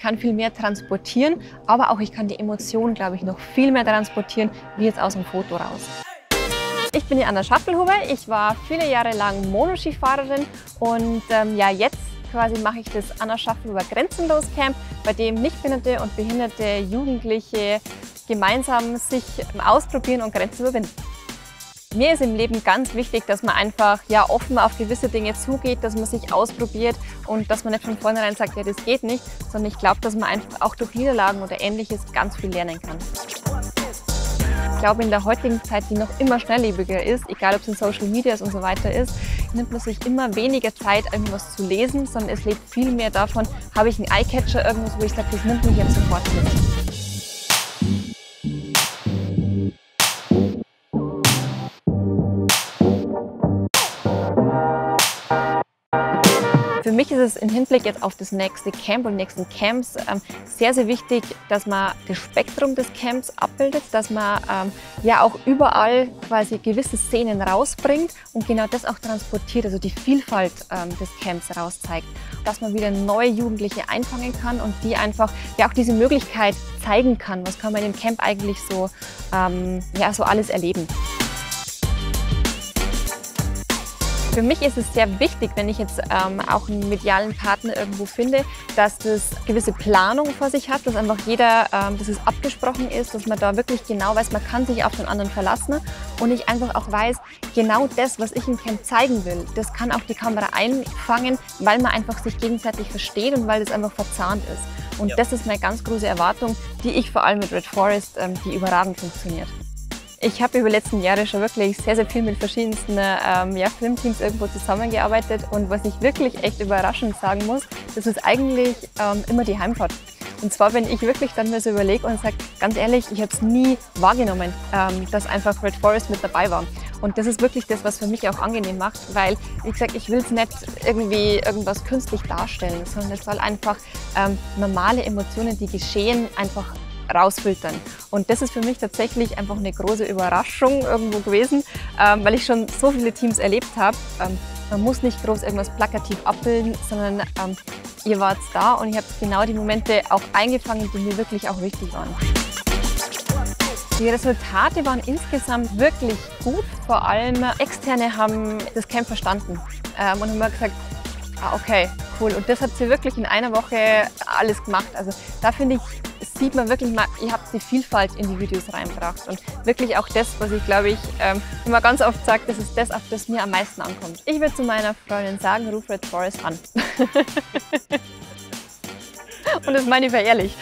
kann viel mehr transportieren, aber auch ich kann die Emotionen, glaube ich, noch viel mehr transportieren, wie jetzt aus dem Foto raus. Ich bin die Anna Schaffelhuber, ich war viele Jahre lang Monoskifahrerin und ja, jetzt quasi mache ich das Anna Schaffelhuber Grenzenlos Camp, bei dem nichtbehinderte und behinderte Jugendliche gemeinsam sich ausprobieren und Grenzen überwinden. Mir ist im Leben ganz wichtig, dass man einfach ja, offen auf gewisse Dinge zugeht, dass man sich ausprobiert und dass man nicht von vornherein sagt, ja, das geht nicht, sondern ich glaube, dass man einfach auch durch Niederlagen oder Ähnliches ganz viel lernen kann. Ich glaube, in der heutigen Zeit, die noch immer schnelllebiger ist, egal ob es in Social Media und so weiter ist, nimmt man sich immer weniger Zeit, irgendwas zu lesen, sondern es lebt viel mehr davon, habe ich einen Eyecatcher, irgendwas, wo ich sage, das nimmt mich jetzt sofort mit. Für mich ist es im Hinblick jetzt auf das nächste Camp und nächsten Camps sehr, sehr wichtig, dass man das Spektrum des Camps abbildet, dass man ja auch überall quasi gewisse Szenen rausbringt und genau das auch transportiert, also die Vielfalt des Camps rauszeigt. Dass man wieder neue Jugendliche einfangen kann und die einfach ja auch diese Möglichkeit zeigen kann, was kann man im Camp eigentlich so, ja, so alles erleben. Für mich ist es sehr wichtig, wenn ich jetzt auch einen medialen Partner irgendwo finde, dass das gewisse Planung vor sich hat, dass einfach jeder, dass es abgesprochen ist, dass man da wirklich genau weiß, man kann sich auf den anderen verlassen und ich einfach auch weiß, genau das, was ich im Camp zeigen will, das kann auch die Kamera einfangen, weil man einfach sich gegenseitig versteht und weil das einfach verzahnt ist. Und das ist meine ganz große Erwartung, die ich vor allem mit Red Forest, die überragend funktioniert. Ich habe über die letzten Jahre schon wirklich sehr, sehr viel mit verschiedensten ja, Filmteams irgendwo zusammengearbeitet und was ich wirklich echt überraschend sagen muss, das ist eigentlich immer die Heimfahrt. Und zwar, wenn ich wirklich dann mir so überlege und sage, ganz ehrlich, ich habe es nie wahrgenommen, dass einfach Red Forest mit dabei war. Und das ist wirklich das, was für mich auch angenehm macht, weil, wie gesagt, ich will es nicht irgendwie irgendwas künstlich darstellen, sondern es soll einfach normale Emotionen, die geschehen, einfach rausfiltern. Und das ist für mich tatsächlich einfach eine große Überraschung irgendwo gewesen, weil ich schon so viele Teams erlebt habe. Man muss nicht groß irgendwas plakativ abbilden, sondern ihr wart da und ich habe genau die Momente auch eingefangen, die mir wirklich auch wichtig waren. Die Resultate waren insgesamt wirklich gut, vor allem Externe haben das Camp verstanden und haben mir gesagt, ah, okay, cool. Und das hat sie wirklich in einer Woche alles gemacht. Also da finde ich, sieht man wirklich mal, ihr habt die Vielfalt in die Videos reingebracht und wirklich auch das, was ich glaube ich immer ganz oft sage, das ist das, auf das mir am meisten ankommt. Ich würde zu meiner Freundin sagen, ruf Red Forest an. Und das meine ich ehrlich.